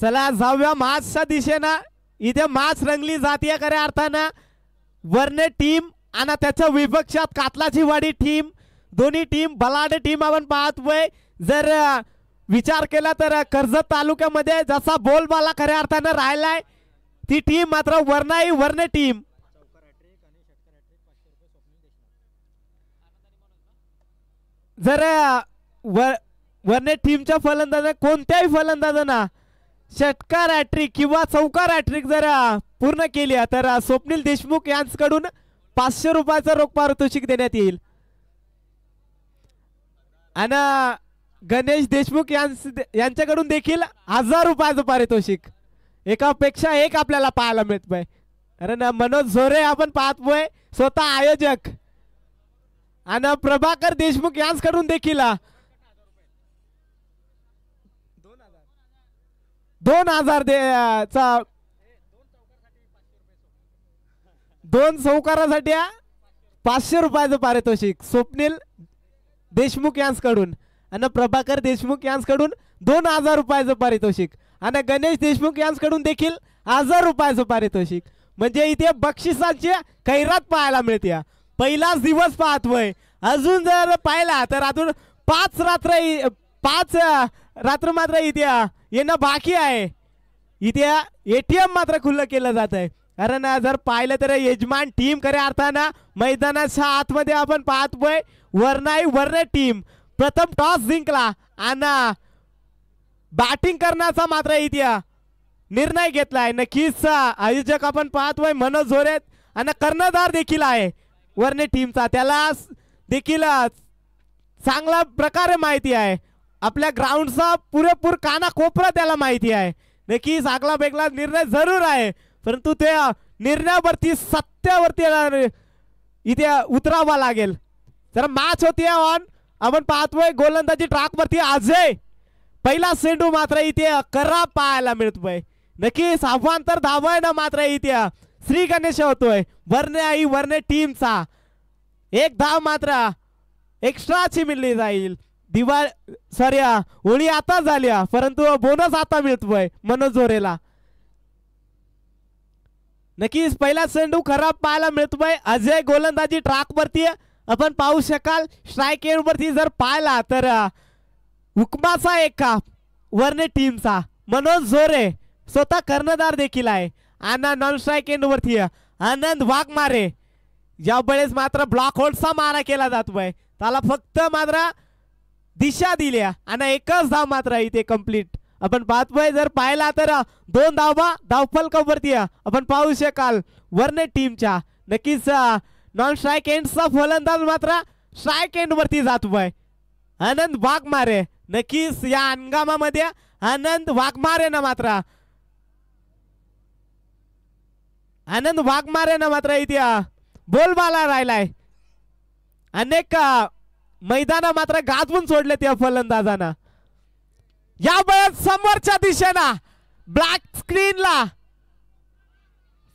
चला जाऊया मॅचच्या दिशेनं. इथे मॅच रंगली जातीय खऱ्या अर्थानं. वरने टीम आणि त्याच्या विपक्षात कातलाची वाडी टीम, दोन्ही टीम बलाढ्य टीम आपण पाहतोय. जर विचार केला तर कर्जत तालुक्यामध्ये जसा बोलबाला खऱ्या अर्थानं राहिलाय ती टीम मात्र वरने टीम. जर वरने टीमच्या फलंदाजाने कोणत्याही फलंदाजांना षटकार हॅट्रिक किंवा चौकार हॅट्रिक जर पूर्ण केली तर स्वप्नील देशमुख यांच्याकडून 500 रुपयाचं रोख पारितोषिक देण्यात येईल. आणि गणेश देशमुख यांच्याकडून देखील 1000 रुपयाचं पारितोषिक. एकापेक्षा एक आपल्याला पाहायला मिळतंय. कारण मनोज झोरे आपण पाहतोय स्वतः आयोजक. आणि प्रभाकर देशमुख यांच्याकडून देखील 2000 दोन चौकारासाठी 500 रुपयाचं पारितोषिक स्वप्नील देशमुख यांच्याकडून. आणि प्रभाकर देशमुख यांच्याकडून 2000 रुपयाचं पारितोषिक. आणि गणेश देशमुख यांच्याकडून देखील 1000 रुपयाचं पारितोषिक. म्हणजे इथे बक्षिसांची खैरात पाहायला मिळते. पहिलाच दिवस पाहतोय. अजून जर पाहिला तर अजून 5 रात्र मात्र इथे येणं बाकी आहे. इथे ATM मात्र खुल्लं केलं जात आहे. कारण जर पाहिलं तर यजमान टीम खऱ्या अर्थानं मैदानाच्या आतमध्ये आपण पाहतोय. वरने टीम प्रथम टॉस जिंकला आणि बॅटिंग करण्याचा मात्र इथे निर्णय घेतलाय. नक्कीच आयोजक आपण पाहतोय मनोज झोरे आणि कर्णधार देखील आहे वरने टीमचा. त्याला देखील चांगल्या प्रकारे माहिती आहे. आपल्या ग्राउंडचा पुरेपूर कानाकोपरा त्याला माहिती आहे. नक्कीच आगला वेगळा निर्णय जरूर आहे. परंतु त्या निर्णयावरती सत्यावरती इथे उतरावा लागेल. जर मॅच होती ऑन आपण पाहतोय गोलंदाजी ट्रॅकवरती अजय. पहिला चेंडू मात्र इथे करा पाहायला मिळतोय. नक्कीच आव्हांतर धावायला मात्र इथे श्री गणेश होतोय वरने टीमचा. एक धाव मात्र एक्स्ट्राची मिळली जाईल. ओळी आता झाल्या परंतु बोनस आता मिळतोय मनोज झोरेला. नक्कीच पहिला चेंडू खराब पाहायला मिळतोय. अजय गोलंदाजी ट्रॅकवरती आपण पाहू शकाल. स्ट्राईक एंड वरती जर पाहिला तर हुकमाचा एक वरने टीमचा मनोज झोरे स्वतः कर्णधार देखील आहे. आणि नॉन स्ट्राईक एंड वरती आनंद वाघमारे. यावेळेस मात्र ब्लॉक होल्डचा मारा केला जातोय. त्याला फक्त मात्र दिशा दिल्या आणि एकच धाव मात्र इथे कंप्लीट आपण पाहतोय. जर पाहिला तर 2 धावा धावफलकावरती आपण पाहू शकाल वरने टीमच्या. नक्कीच नॉन स्ट्राईक एंडचा फलंदाज मात्र स्ट्राईक एंड वरती जातोय आनंद वाघमारे. नक्कीच या हंगामामध्ये आनंद वाघमारे मात्र इथे बोलबाला राहिलाय. अनेक मैदान मात्र गाजवून सोडले त्या फलंदाजांना. यावेळेस समोरच्या दिशेला ब्लॅक स्क्रीनला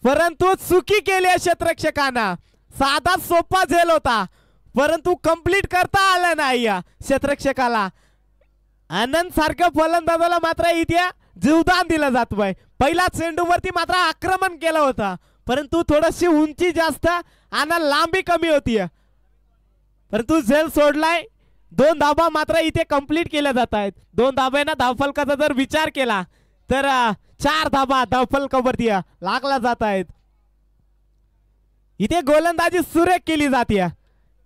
परंतु चुकी केली क्षेत्ररक्षकांना. साधा सोपा झेल होता परंतु कंप्लीट करता आला नाही या क्षेत्ररक्षकाला. आनंद सारख्या फलंदाजाला मात्र इथे जीवदान दिलं जातोय. पहिला चेंडूवरती मात्र आक्रमण केलं होतं परंतु थोडीशी उंची जास्त आणि लांबी कमी होती परंतु झेल सोडलाय. 2 धाबा मात्र इथे कंप्लीट केल्या जात आहेत. 2 धाब्यांना धावफलकाचा जर विचार केला तर 4 धाबा धावफलकावरती लागला जात आहेत. इथे गोलंदाजी सुरेख केली जाते.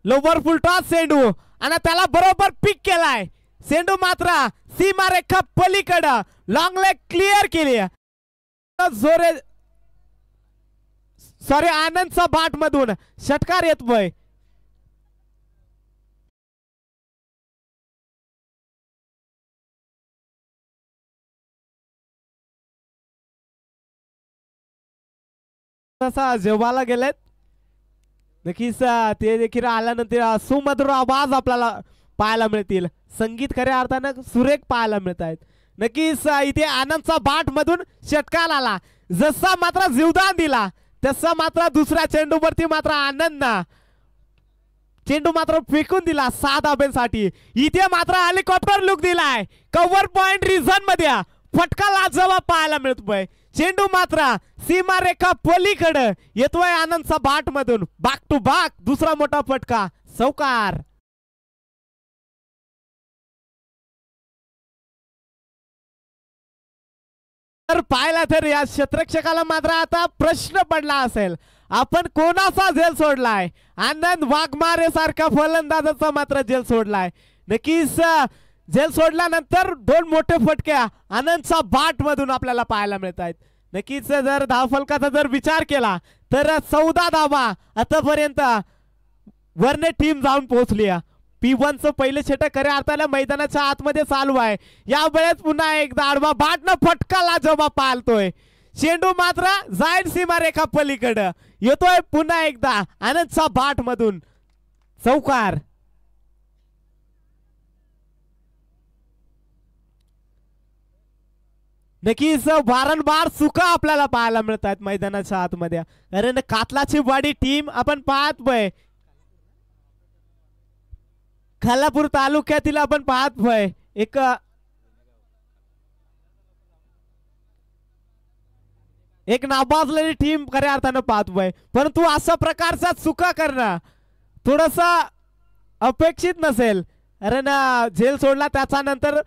लोवर फुल टॉस चेंडू आणि त्याला बरोबर पिक केलाय. चेंडू मात्र सीमारेखा पलीकडे लॉंग लेग क्लिअर केली. जोरे आनंदचा बाट मधून षटकार येतोय. जेवायला गेलेत. नक्कीच ते देखील आल्यानंतर सुमधुर आवाज आपल्याला पाहायला मिळतील. संगीत खऱ्या अर्थानं सुरेख पाहायला मिळत आहेत. नक्कीच इथे आनंदचा बाट मधून षटकार आला. जसा मात्र जीवदान दिला तसा मात्र दुसऱ्या चेंडूवरती मात्र आनंदना चेंडू मात्र फेकून दिला 6 धाब्यांसाठी. इथे मात्र हेलिकॉप्टर लुक दिलाय. कव्हर पॉइंट रिझन मध्ये फटका लाजवाब पाहायला मिळतोय. चेंडू मात्र सीमारेखा पलीकडे येतोय आनंदचा बाट मधून. बाक टू बाक दुसरा मोठा फटका, चौकार. तर पाहिला तर या क्षेत्ररक्षकाला मात्र आता प्रश्न पडला असेल, आपण कोणाचा झेल सोडलाय. आनंद वाघमारे सारखा फलंदाजाचा मात्र झेल सोडलाय. नक्कीच झेल सोडल्यानंतर दोन मोठे फटक्या आनंदचा बाट मधून आपल्याला पाहायला मिळत आहेत. नक्कीच जर धावफलकाचा जर विचार केला तर 14 धावा आतापर्यंत वरने टीम जाऊन पोहोचली. P1 चं पहिले षटक खऱ्या अर्थाने मैदानाच्या आतमध्ये चालू आहे. या वेळेस पुन्हा एकदा आडवा बाटनं फटका लाजवाब पालतोय. चेंडू मात्र जाईल सीमारेखा पलीकडे येतोय पुन्हा एकदा आनंदचा बाट मधून, चौकार. नक्कीच वारंवार चुका आपल्याला पाहायला मिळतात मैदानाच्या आतमध्ये. कारण कातलाची वाडी टीम आपण पाहतोय, खालापूर तालुक्यातील आपण पाहतोय एक नाबाजलेली टीम खऱ्या अर्थानं पाहतोय. परंतु अशा प्रकारचा चुका करणं थोडस अपेक्षित नसेल. कारण झेल सोडला त्याच्यानंतर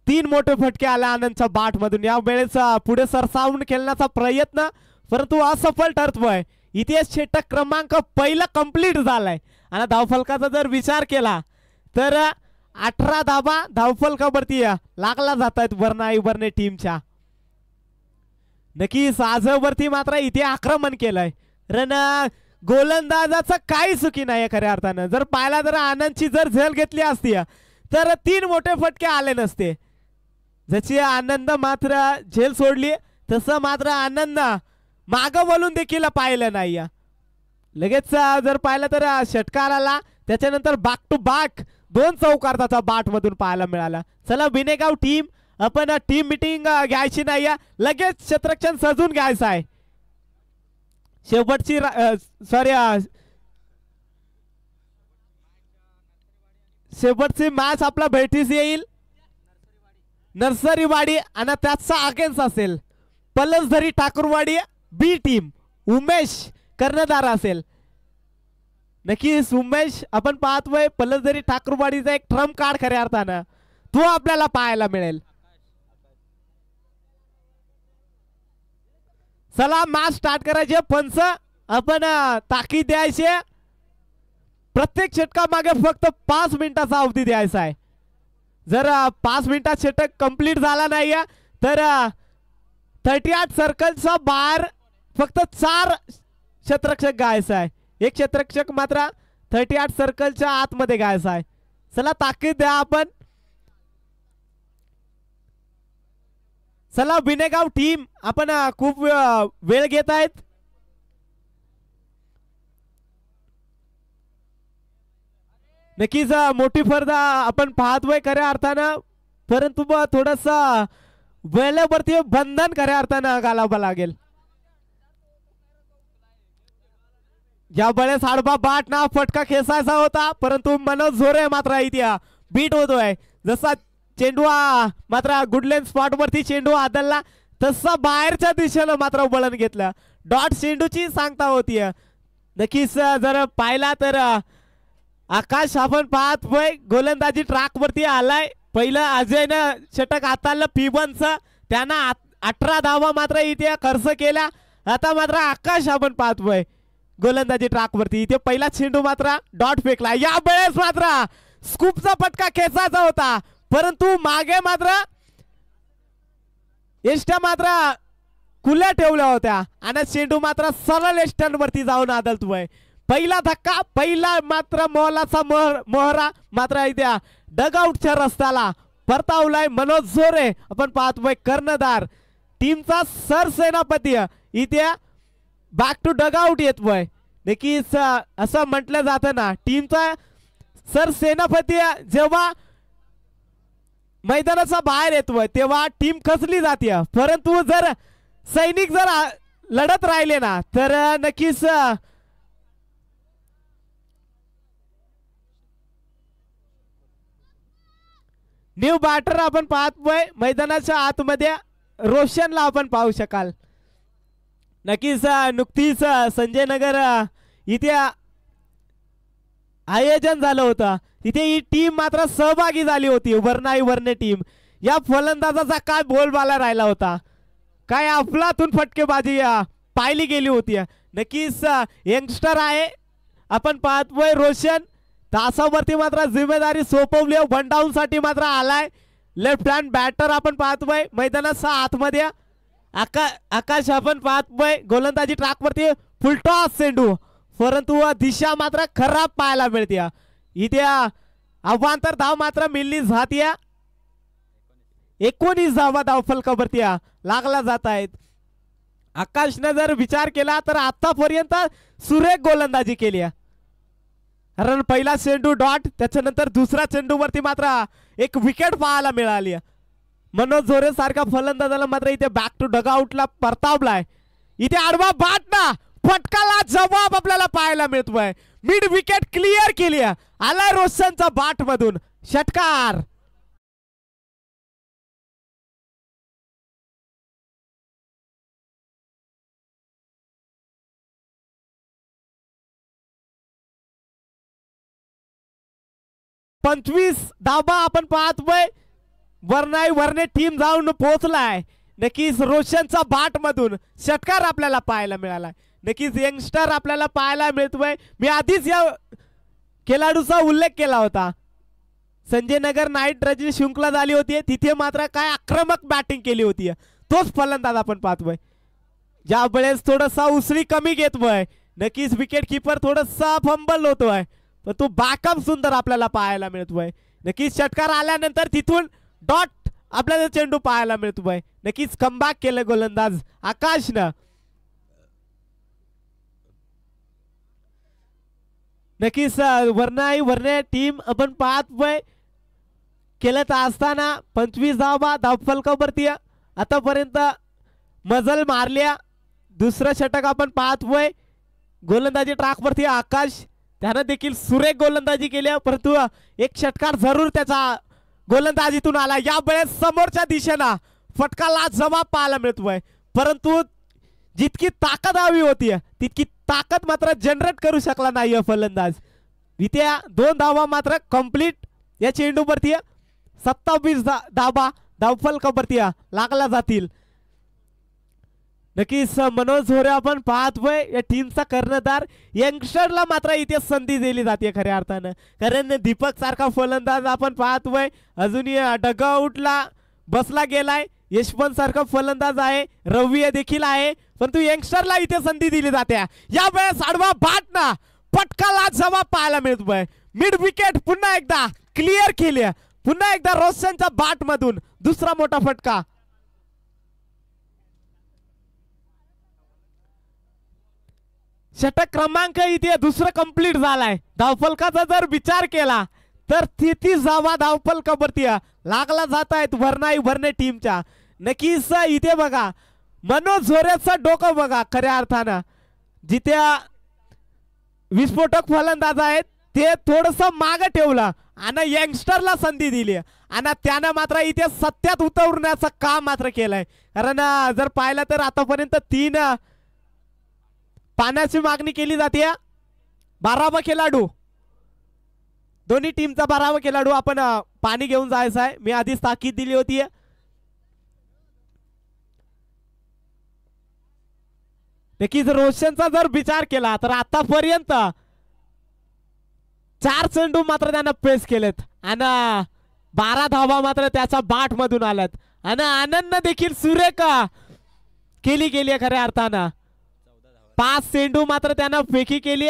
3 मोठे फटके आले आनंदच्या बाट मधून. या वेळेस पुढे सरसावून खेळण्याचा प्रयत्न परंतु असफल ठरतोय. इथे षटक क्रमांक पहिला कंप्लीट झालाय आणि धावफलकाचा जर विचार केला तर 18 धावा धावफलकावरती लागला जात आहेत वरने टीमच्या. नक्कीच आजवरती मात्र इथे आक्रमण केलंय. कारण गोलंदाजाचं काही चुकी नाही खऱ्या अर्थानं. जर पाहिला तर आनंदची जर झेल घेतली असती तर 3 मोठे फटके आले नसते. जशी आनंद मात्र झेल सोडली तसं मात्र आनंद मागं वळून देखील पाहिलं नाही. लगेच जर पाहिलं तर षटकार आला, त्याच्यानंतर बाक टू बाक 2 चौकार त्याचा बाट मधून पाहायला मिळाला. चला बिनेगाव टीम, आपण टीम मीटिंग घ्यायची नाही, लगेच क्षेत्ररक्षण सजून घ्यायचं आहे. शेवटची शेवटची मॅच आपला भेटीस येईल नर्सरीवाडी आणि त्याचा अगेन्स्ट असेल पलसधरी ठाकूरवाडी बी टीम. उमेश कर्णधार असेल. नक्कीच उमेश आपण पाहतोय पलसधरी ठाकूरवाडीचा एक ट्रम्प कार्ड खऱ्या अर्थानं तो आपल्याला पाहायला मिळेल. चला मॅच स्टार्ट करायचे. पंच आपण ताकीद द्यायचे, प्रत्येक षटका मागे फक्त 5 मिनिटाचा अवधी द्यायचा आहे. जर 5 मिनिटात षटक कंप्लीट झाला नाही तर 38 सर्कलचा बाहेर फक्त 4 क्षेत्ररक्षक गायचा आहे. एक क्षेत्ररक्षक मात्र 38 सर्कलच्या आतमध्ये गायचा आहे. चला ताकीद द्या आपण. चला बिनेगाव टीम, आपण खूप वेळ घेत आहेत. नक्कीच मोठी स्पर्धा आपण पाहतोय खऱ्या अर्थानं, परंतु थोडस वेळेवरती बंधन खऱ्या अर्थानं घालावं लागेल. या वेळेस आडवा बाट ना फटका खेचायचा होता, परंतु मनोज झोरे मात्र इथे बीट होतोय. जसा चेंडू मात्र गुडलेन स्पॉट वरती चेंडू आदलला तसा बाहेरच्या दिशेनं मात्र वळण घेतलं. डॉट चेंडूची सांगता होती. नक्कीच जर पाहिला तर आकाश आपण पाहतोय गोलंदाजी ट्रॅक वरती आलाय. पहिलं अजयनं षटक हाताळलं P1चं, त्यानं 18 धावा मात्र इथे खर्च केल्या. आता मात्र आकाश आपण पाहतोय गोलंदाजी ट्रॅक वरती. इथे पहिला चेंडू मात्र डॉट फेकला. या वेळेस मात्र स्कूपचा फटका खेचायचा होता, परंतु मागे मात्र एष्ट्या मात्र खुल्या ठेवल्या होत्या आणि चेंडू मात्र सरळ एष्ट्यांवरती जाऊन आदळतोय. पहिला धक्का, पहिला मात्र मोलाचा मोहरा मात्र इथे डगआउटच्या रस्त्याला परतावलाय मनोज झोरे. आपण पाहतोय कर्णधार टीमचा सरसेनापती इथे बॅक टू डगआउट येतोय. नक्कीच असं म्हटलं जातं ना, टीमचा सरसेनापती जेव्हा मैदानाचा बाहेर येतोय तेव्हा टीम खचली जाते. परंतु जर सैनिक जर लढत राहिले ना तर नक्कीच न्यू बॅटर आपण पाहतोय मैदानाच्या आतमध्ये रोशनला आपण पाहू शकाल. नक्कीच नुकतीच संजय नगर इथे आयोजन झालं होतं. तिथे ही टीम मात्र सहभागी झाली होती. वर्णे टीम. या फलंदाजाचा काय बोलबाला राहिला होता, काय अफलातून फटकेबाजी पाहिली गेली होती. नक्कीच यंगस्टर आहे आपण पाहतोय रोशन. तासावरती मात्र जिम्मेदारी सोपवली. वन डाऊन साठी मात्र आलाय. लेफ्ट हँड बॅटर आपण पाहतोय मैदानाच्या आतमध्ये. आकाश आपण पाहतोय गोलंदाजी ट्रॅकवरती फुलटॉस चेंडू, परंतु दिशा मात्र खराब पाहायला मिळते. इथे अवांतर धाव मात्र मिळली जाते. 19 धावा धाव फलकावरती लागला जात आहेत. आकाशने जर विचार केला तर आतापर्यंत सुरेख गोलंदाजी केली. कारण पहिला चेंडू डॉट, त्याच्यानंतर दुसरा चेंडूवरती मात्र एक विकेट पाहायला मिळाली. मनोज झोरे सारखा फलंदाजाला मात्र इथे बॅक टू डगआउटला परतावलाय. इथे आडवा बाट ना फटकाला जवाब आपल्याला पाहायला मिळतोय. मिड विकेट क्लिअर केली. आलाय रोशनचा बाट मधून षटकार. पंचवीस धाबा आपण पाहतोय. वर्णे टीम जाऊन पोहोचलाय. नक्कीच रोशनचा बाट मधून षटकार आपल्याला पाहायला मिळाला. नक्कीच यंगस्टर आपल्याला पाहायला मिळतोय. मी आधीच या खेळाडूचा उल्लेख केला होता. संजय नगर नाईट रायडर्सची शृंखला झाली होती, तिथे मात्र काय आक्रमक बॅटिंग केली होती. तोच फलंदाज आपण पाहतोय. ज्या वेळेस थोडासा उसळी कमी घेतोय. नक्कीच विकेट किपर थोडासा फंबल होतोय, पण तो बॅकअप सुंदर आपल्याला पाहायला मिळतोय. नक्कीच षटकार आल्यानंतर तिथून डॉट आपल्याला चेंडू पाहायला मिळतोय. नक्कीच कमबॅक केलं गोलंदाज आकाशनं. नक्कीच वर्णे टीम आपण पाहतोय खेळत असताना 25 धावा धावफलकावरती आतापर्यंत मजल मारल्या. दुसरं षटक आपण पाहतोय. गोलंदाजी ट्रॅकवरती आकाश, त्यानं देखील सुरेख गोलंदाजी केली, परंतु एक षटकार जरूर त्याचा गोलंदाजीतून आला. या वेळेस समोरच्या दिशेला फटकाला जवाब पाहायला मिळतोय, परंतु जितकी ताकद हवी होती तितकी ताकद मात्र जनरेट करू शकला नाही फलंदाज. इथे 2 धावा मात्र कंप्लीट या चेंडूवरती. 27 धावा धावफलकावरती लागला जातील. नक्कीच मनोज झोरे आपण पाहतोय या टीमचा कर्णधार. यंगस्टरला मात्र इथे संधी दिली जाते खऱ्या अर्थानं, कारण दीपक सारखा फलंदाज आपण पाहतोय अजूनही डगआउटला बसला गेलाय. यशवंत सारखा फलंदाज आहे, रवी देखील आहे, परंतु यंगस्टरला इथे संधी दिली जाते. या वेळेस आडवा बाट ना पटकाला जवाब पाहायला मिळतोय. मिड विकेट पुन्हा एकदा क्लिअर केली. पुन्हा एकदा रोशनच्या बाट मधून दुसरा मोठा फटका. षटक क्रमांक इथे दुसरा कंप्लीट झालाय. धावफलकाचा जर विचार केला तर 33 धावा धावफलकावरती लागला जात आहेत वर्णे टीमच्या. नक्कीच इथे बघा मनोज झोरेचं डोकं बघा खऱ्या अर्थानं. जिथे विस्फोटक फलंदाज आहेत ते थोडस मागे ठेवलं आणि यंगस्टरला संधी दिली आणि त्यानं मात्र इथे सत्यात उतरण्याचं काम मात्र केलंय. कारण जर पाहिलं तर आतापर्यंत 3 पाण्याची मागणी केली जाते. 12वा खेळाडू, दोन्ही टीमचा 12वा खेळाडू आपण पाणी घेऊन जायचं आहे. मी आधीच ताकीद दिली होती. नक्कीच रोशनचा जर विचार केला तर आतापर्यंत 4 चेंडू मात्र त्यानं पेस केलेत आणि 12 धावा मात्र त्याच्या बाट मधून आल्यात आणि आनंद देखील सुरेख केली गेली खऱ्या अर्थानं. 5 चेंडू मात्र त्यानं फेकी केली.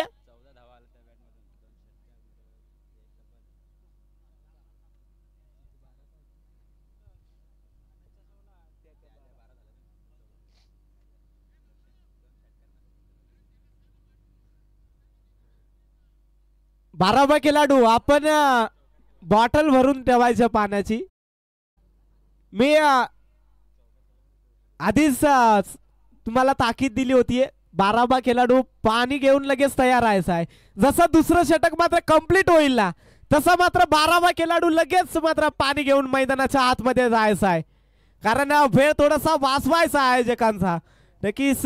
बारावा खेळाडू आपण बॉटल भरून ठेवायचं पाण्याची. मी आधीच तुम्हाला ताकीद दिली होती. 12वा खेळाडू पाणी घेऊन लगेच तयार राहायचा आहे. जसं दुसरं षटक मात्र कंप्लीट होईल ना तसा मात्र 12वा खेळाडू लगेच मात्र पाणी घेऊन मैदानाच्या आतमध्ये जायचा आहे, कारण वेळ थोडासा वाचवायचा आयोजकांचा. नक्कीच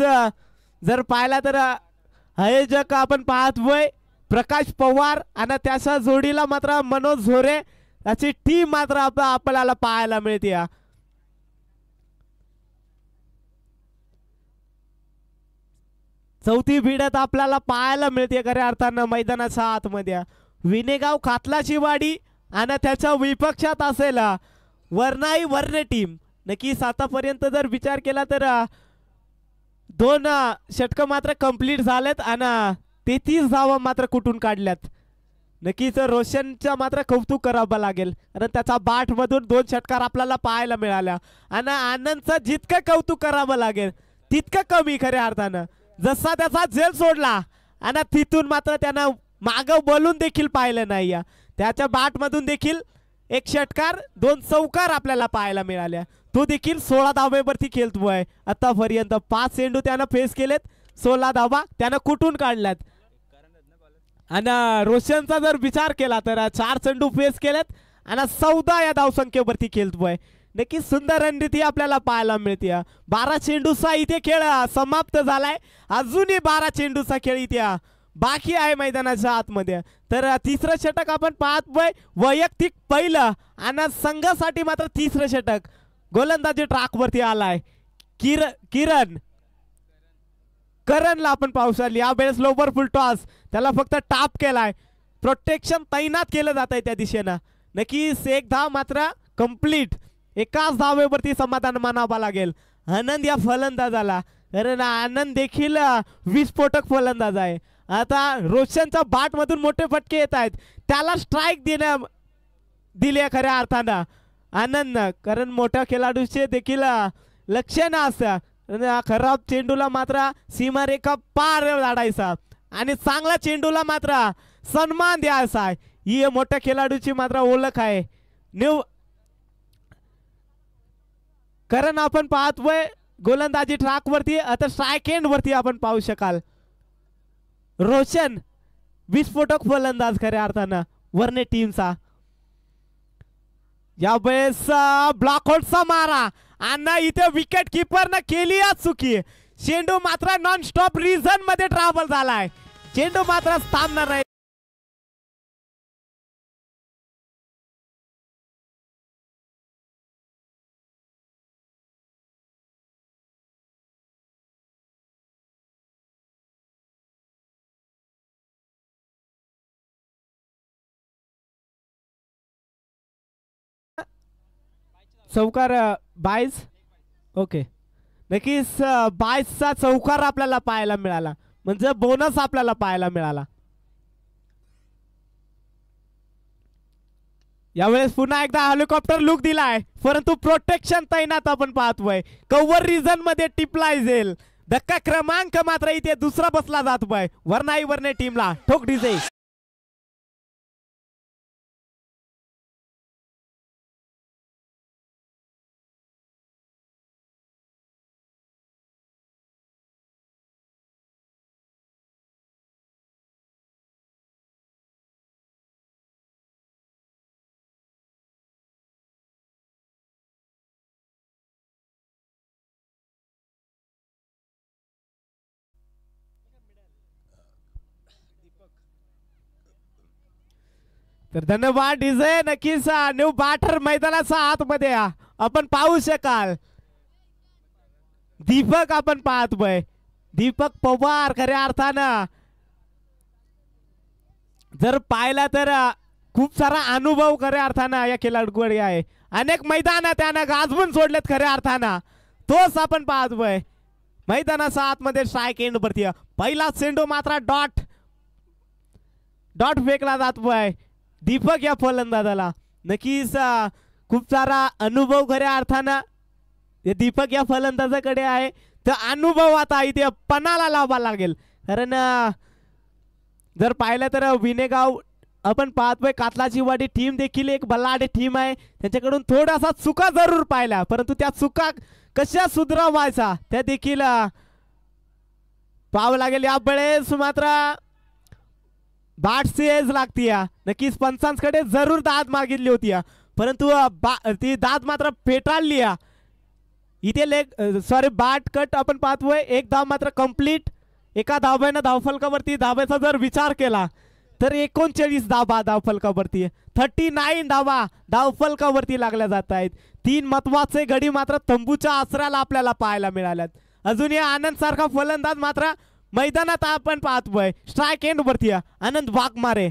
जर पाहिला तर आयोजक आपण पाहतोय प्रकाश पवार आणि त्याच्या जोडीला मात्र मनोज झोरे याची टीम मात्र आपल्याला पाहायला मिळते. चौथी भिडत आपल्याला पाहायला मिळते खऱ्या अर्थानं मैदानाच्या आतमध्ये. विनेगाव कातलाची वाडी आणि त्याच्या विपक्षात असेल वरनाई वर्णे टीम. नक्कीच आतापर्यंत जर विचार केला तर 2 षटकं मात्र कंप्लीट झालेत आणि 33 धावा मात्र कुठून काढल्यात. नक्कीच रोशनच्या मात्र कौतुक करावं लागेल, कारण त्याचा बाट मधून 2 षटकार आपल्याला पाहायला मिळाल्या आणि आनंदचं जितकं कौतुक करावं लागेल तितकं कमी खऱ्या अर्थानं. जसा त्याचा झेल सोडला आणि तिथून मात्र त्यानं मागं बोलून देखील पाहिलं नाही. त्याच्या बाट मधून देखील 1 षटकार 2 चौकार आपल्याला पाहायला मिळाल्या. तो देखील 16 धावेवरती खेळतोय आतापर्यंत. 5 चेंडू त्यानं फेस केलेत, 16 धावा त्यानं कुठून काढल्यात. आणि रोशनचा जर विचार केला तर 4 चेंडू फेस केलेत आणि 14 या धावसंख्येवरती खेळतोय. नक्कीच सुंदर रणनीती आपल्याला पाहायला मिळते. 12 चेंडूचा इथे खेळ समाप्त झालाय. अजूनही 12 चेंडूचा खेळ इथे बाकी आहे मैदानाच्या आतमध्ये. तर तिसरं षटक आपण पाहतोय वैयक्तिक पहिलं आणि संघासाठी मात्र तिसरं षटक. गोलंदाजी ट्रॅकवरती आलाय करणला आपण पाहू शकतो. यावेळेस लोवर फुल टॉस त्याला फक्त टाप केलाय. प्रोटेक्शन तैनात केलं जात आहे त्या दिशेनं. नक्कीच 1 धाव मात्र कंप्लीट. एकाच धावेवरती समाधान मानावं लागेल आनंद या फलंदाजाला, कारण आनंद देखील विस्फोटक फलंदाज आहे. आता रोशनच्या बाट मधून मोठे फटके येत आहेत, त्याला स्ट्राईक दिले खऱ्या अर्थानं आनंदनं, कारण मोठ्या खेळाडूचे देखील लक्षण असतं. खराब चेंडूला मात्र सीमारेखा पार लाडायचा आणि चांगला चेंडूला मात्र सन्मान द्यायचा. ही मोठ्या खेळाडूची मात्र ओळख आहे. कारण आपण पाहतोय गोलंदाजी ट्रॅकवरती. आता स्ट्राईक एंड वरती आपण पाहू शकाल रोशन विस्फोटक फलंदाज खऱ्या अर्थानं वर्णे टीमचा. यावेळेस ब्लॉकआउटचा मारा आणि इथे विकेट किपरनं केली चुकी. चेंडू मात्र नॉन स्टॉप रिझन मध्ये ट्रॅव्हल झालाय. चेंडू मात्र थांबणार नाही. चौकार 22. ओके, नक्कीच 22चा चौकार आपल्याला पाहायला मिळाला, म्हणजे बोनस आपल्याला पाहायला मिळाला. यावेळेस पुन्हा एकदा हेलिकॉप्टर लुक दिलाय, परंतु प्रोटेक्शन तैनात आपण पाहतोय. कव्हर रिझन मध्ये टिपलाय जेल. धक्का क्रमांक मात्र इथे दुसरा बसला जातोय वरनाई वर्णे टीमला. ठोक डीजे. तर धन्यवाद डीजे. नक्कीच न्यू बाटर मैदानाच्या आतमध्ये आपण पाहू शकाल दीपक आपण पाहतोय. दीपक पवार खऱ्या अर्थानं जर पाहिला तर खूप सारा अनुभव खऱ्या अर्थानं या खेळाडूकडे आहे. अनेक मैदान त्यानं गाजवून सोडलेत खऱ्या अर्थानं. तोच आपण पाहतोय मैदानाच्या आतमध्ये स्ट्राईक एंड वरती. पहिला चेंडू मात्र डॉट फेकला जातोय दीपक या फलंदाजाला. नक्कीच खूप सारा अनुभव खऱ्या अर्थानं दीपक या फलंदाजाकडे आहे. तर अनुभव आता इथे पणाला लावा लागेल, कारण जर पाहिलं तर विनेगाव आपण पाहतोय कातलाची वाडी टीम देखील एक बलाढ्य टीम आहे. त्यांच्याकडून थोडासा चुका जरूर पाहिला, परंतु त्या चुका कशा सुधारावायचा त्या देखील पाहावं लागेल. यावेळेस मात्र बाटची एज लागती या नक्कीच पंचांकडे जरूर दाद मागितली होती या परंतु ती दाद मात्र फेटाळली या इथे लेग सॉरी बाट कट आपण पाहतोय एक धाव मात्र कंप्लीट एका धाव्यानं धावफलकावरती धाव्याचा जर विचार केला तर 39 धावा धावफलकावरती 39 धावा धावफलकावरती लागल्या जात आहेत 3 महत्वाचे गडी मात्र तंबूच्या आसऱ्याला आपल्याला पाहायला मिळाल्यात अजूनही आनंद सारखा फलंदाज मात्र मैदानात आपण पाहतोय स्ट्राइक एंड वरती आनंद वाघमारे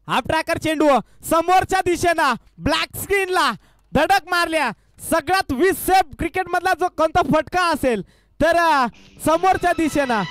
हाफ ट्रॅकर चेंडू समोरच्या दिशेला ब्लॅक स्क्रीनला धडक मारल्या सगळ्यात विसेप क्रिकेट मधला जो कोणता फटका असेल तर समोरच्या दिशेला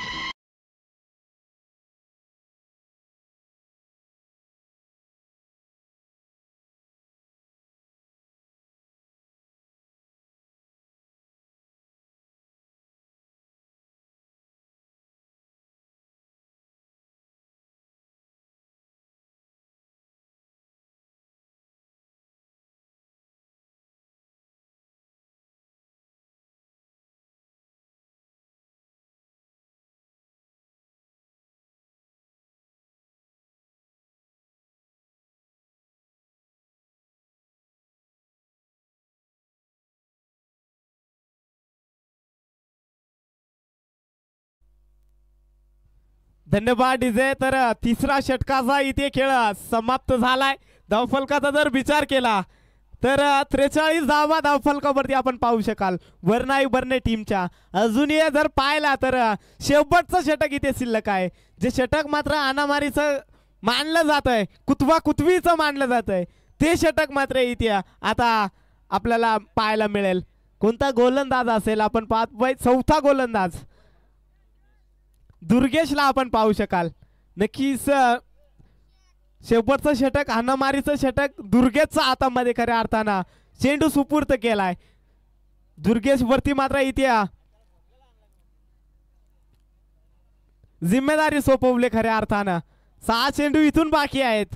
धन्यवाद डीजे तर तिसरा षटकाचा इथे खेळ समाप्त झालाय धावफलकाचा जर विचार केला तर 43 धावा धावफलकावरती आपण पाहू शकाल वर्णाई वर्णे टीमच्या अजूनही जर पाहिला तर शेवटचं षटक इथे शिल्लक आहे जे षटक मात्र अनामारीचं मानलं जात आहे कुतवा कुतवीचं मानलं जात आहे ते षटक मात्र इथे आता आपल्याला पाहायला मिळेल कोणता गोलंदाज असेल आपण पाहतोय चौथा गोलंदाज दुर्गेशला आपण पाहू शकाल नक्कीच शेवटचं षटक हाणामारीचं षटक दुर्गेशच्या हातामध्ये खऱ्या अर्थानं चेंडू सुपूर्त केलाय दुर्गेश वरती मात्र इथे जिम्मेदारी सोपवली खऱ्या अर्थानं 6 चेंडू इथून बाकी आहेत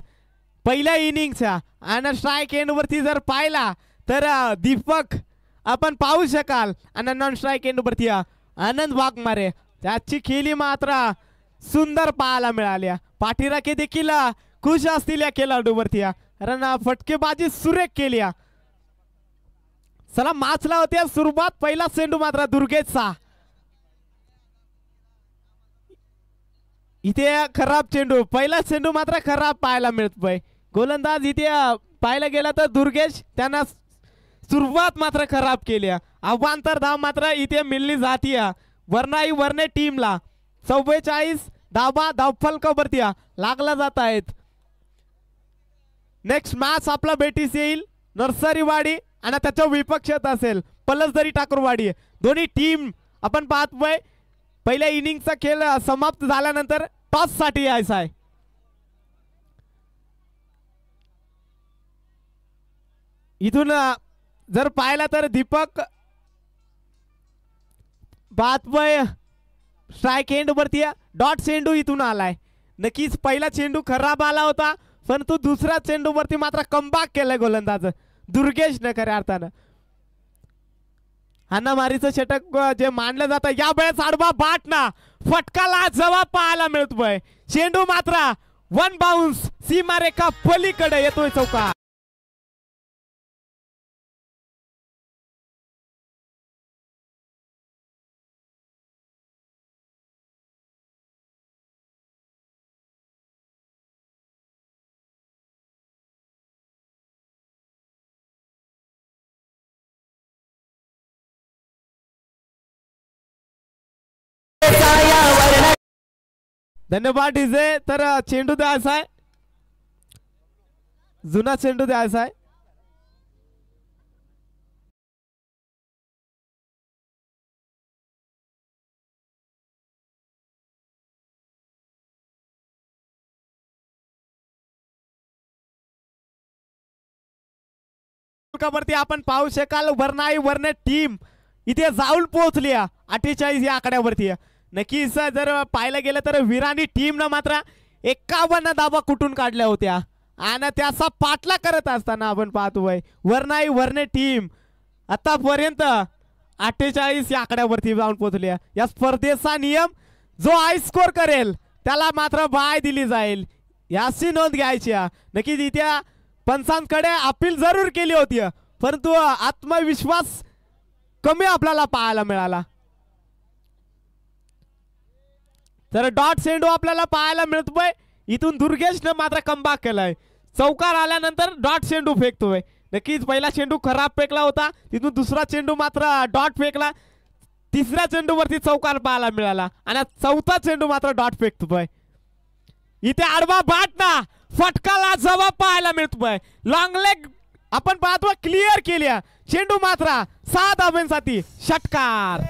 पहिल्या इनिंगच्या आणि स्ट्राइक एंड वरती जर पाहिला तर दीपक आपण पाहू शकाल आणि नॉन स्ट्राइक एंड वरती आनंद वाघमारे त्याची खेळी मात्र सुंदर पाहायला मिळाल्या पाठीराखे देखील खुश असतील या खेळाडूवरती कारण फटकेबाजी सुरेख केली चला माचला होत्या सुरुवात पहिला चेंडू मात्र दुर्गेशचा इथे खराब चेंडू पहिला चेंडू मात्र खराब पाहायला मिळतोय गोलंदाज इथे पाहायला गेला तर दुर्गेश त्यांना सुरुवात मात्र खराब केली अवांतर धाव मात्र इथे मिळली जाती वर्णाई वर्णे टीमला 44 धावा धावफलकावरती लागला जात आहेत नेक्स्ट मॅच आपला भेटीस येईल नरसरीवाडी आणि त्याच्या विपक्षात असेल पलसदरी ठाकूरवाडी दोन्ही टीम आपण पाहतोय पहिल्या इनिंगचा खेळ समाप्त झाल्यानंतर टॉस साठी यायचा आहे इथून जर पाहिला तर दीपक पाहतोय स्ट्राइक एंड वरती डॉट चेंडू इथून आलाय नक्कीच पहिला चेंडू खराब आला होता परंतु दुसऱ्या चेंडू वरती मात्र कमबॅक केलाय गोलंदाज दुर्गेश न खऱ्या अर्थानं हाणामारीचं षटक जे मानलं जातं या वेळेस आडवा बाट ना फटकाला जवाब पाहायला मिळतोय चेंडू मात्र 1 बाउन्स सीमारेखा पलीकडे येतोय चौका धन्यवाद डीजे तर चेंडू द्यायचा आहे जुना चेंडू द्यायचा आहे वरती आपण पाहू शकाल वर्णाई वर्णे टीम इथे जाऊन पोहोचली 48 या आकड्यावरती नक्कीच जर पाहायला गेलं तर विराणी टीम न मात्र 51 धावा कुठून काढल्या होत्या आणि त्याचा पाठला करत असताना आपण पाहतोय वर्णाई वर्णे टीम आतापर्यंत 48 या आकड्यावरती जाऊन पोहोचली या स्पर्धेचा नियम जो हाय स्कोर करेल त्याला मात्र बाय दिली जाईल, याची नोंद घ्यायची. नक्कीच इथे पंचांकडे अपील जरूर केली होती, परंतु आत्मविश्वास कमी आपल्याला पाहायला मिळाला. तर डॉट चेंडू आपल्याला पाहायला मिळतोय. इथून दुर्गेशनं मात्र कमबॅक केलाय. चौकार आल्यानंतर डॉट चेंडू फेकतोय. नक्कीच पहिला चेंडू खराब फेकला होता, तिथून दुसरा चेंडू मात्र डॉट फेकला. तिसऱ्या चेंडूवरती चौकार पाहायला मिळाला आणि चौथा चेंडू मात्र डॉट फेकतोय. इथे आडवा बाट ना फटकाला जबाब पाहायला मिळतोय. लॉंग लेग आपण पाहतो क्लिअर केल्या. चेंडू मात्र 6 धावांसाठी षटकार.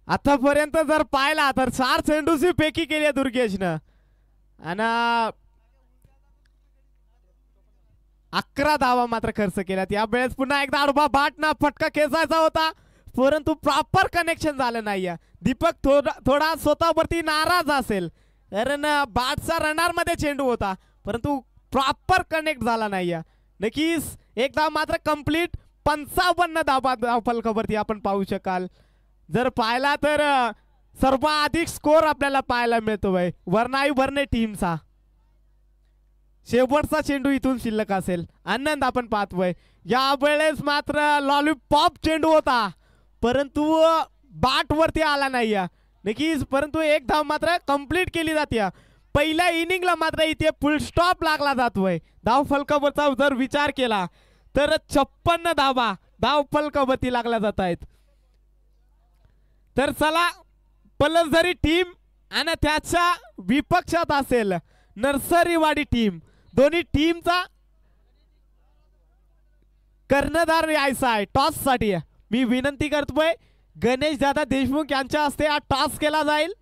आतापर्यंत जर पाहिला तर 4 चेंडूची पैकी केली दुर्गेशनं आणि 11 धावा मात्र खर्च केल्यात. या वेळेस पुन्हा एकदा आडवा बाट ना फटका खेचायचा होता, परंतु प्रॉपर कनेक्शन झालं नाही. दीपक थोडा स्वतःवरती नाराज असेल, कारण बाटचा रनर मध्ये चेंडू होता, परंतु प्रॉपर कनेक्ट झाला नाही. नक्कीच एक धाव मात्र कंप्लीट. 55 धावा धावफलकावरती आपण पाहू शकाल. जर पाहिला तर सर्वाधिक स्कोर आपल्याला पाहायला मिळतोय वर्णे टीमचा. शेवटचा चेंडू इथून शिल्लक असेल. आनंद आपण पाहतोय. या वेळेस मात्र लॉलीपॉप चेंडू होता, परंतु बाट वरती आला नाही. नक्कीच परंतु एक धाव मात्र कंप्लीट केली जाते. पहिल्या इनिंगला मात्र इथे फुल स्टॉप लागला जातोय. धाव फलकावरचा जर विचार केला तर 56 धावा धाव फलकावरती लागल्या जात आहेत. तर चला, पलसझरी टीम आणि त्याच्या विपक्षात असेल नरसरीवाडी टीम, दोन्ही टीमचा कर्णधार यायचा आहे टॉस साठी. मी विनंती करतोय गणेश दादा देशमुख यांच्या हस्ते हा टॉस केला जाईल.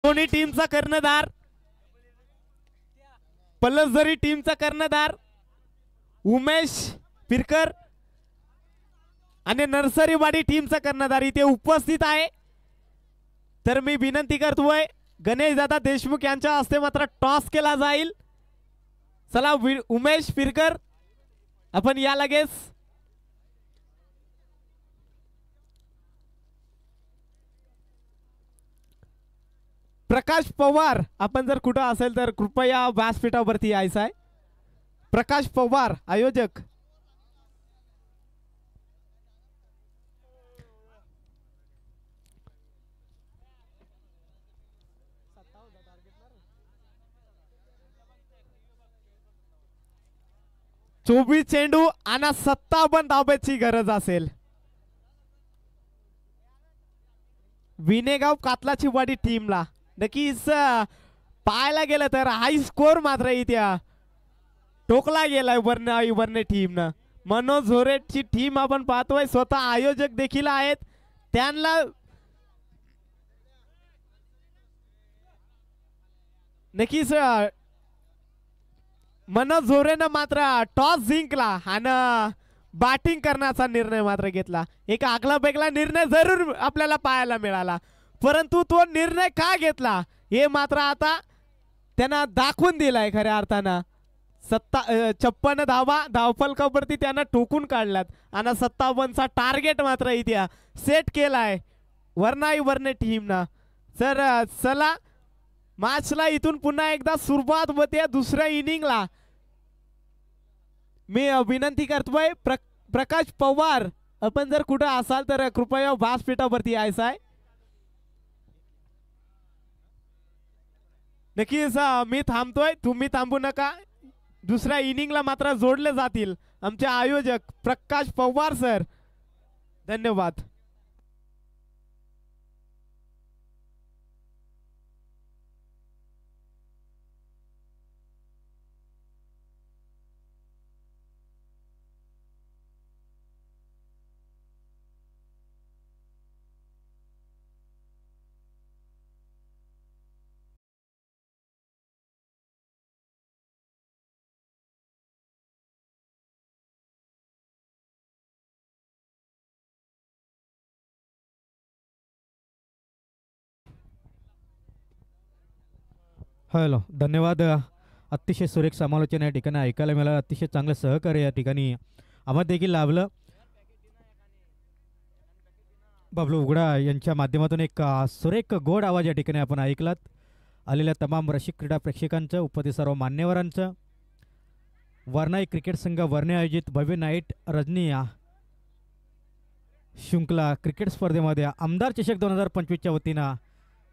दोन्ही टीमचा कर्णधार, पलसझरी टीमचा कर्णधार उमेश पिरकर आणि नरसरीवाडी टीमचा कर्णधार इथे उपस्थित आहे. तर मी विनंती करतोय गणेश दादा देशमुख यांच्या हस्ते मात्र टॉस केला जाईल. चला उमेश पिरकर आपण या लगेच. प्रकाश पवार आपण जर कुठं असेल तर कृपया व्यासपीठावरती यायचं आहे. प्रकाश पवार आयोजक. चोवीस चेंडू आणि 57 धाब्याची गरज असेल. विनेगाव कातलाची वाडी टीमला नक्कीच पाहायला गेलं तर हाय स्कोर मात्र इथे टोकला गेलाय वर्णे टीमनं. मनोज झोरेटची टीम आपण पाहतोय, स्वतः आयोजक देखील आहेत. त्यांना नक्कीच मनोज झोरेनं मात्र टॉस जिंकला आणि बॅटिंग करण्याचा निर्णय मात्र घेतला. एक आगला वेगळा निर्णय जरूर आपल्याला पाहायला मिळाला, परंतु तो निर्णय का घेतला हे मात्र आता त्यांना दाखवून दिलाय. खऱ्या अर्थानं 56 धावा धावफलकावरती त्यांना ठोकून काढल्यात आणि 57चा टार्गेट मात्र इथे सेट केलाय वरने टीमना. तर चला मॅचला इथून पुन्हा एकदा सुरुवात होते दुसऱ्या इनिंगला. मी विनंती करतोय प्रकाश पवार, आपण जर कुठं असाल तर कृपया व्यासपीठावरती यायचं आहे. नक्कीच मी थांबतोय, तुम्ही थांबू नका. दुसऱ्या इनिंगला मात्र जोडले जातील आमचे आयोजक प्रकाश पवार सर. धन्यवाद. हॅलो, धन्यवाद. अतिशय सुरेख समालोचन या ठिकाणी ऐकायला मिळालं. अतिशय चांगलं सहकार्य या ठिकाणी आम्हाला देखील लाभलं. बबलू उघडा यांच्या माध्यमातून एक सुरेख गोड आवाज या ठिकाणी आपण ऐकलात. आलेल्या तमाम रसिक क्रीडा प्रेक्षकांचं, उपस्थित सर्व मान्यवरांचं, वरनाई क्रिकेट संघ वरने आयोजित भव्य नाईट रजनी शृंखला क्रिकेट स्पर्धेमध्ये आमदार चषक 2025च्या वतीनं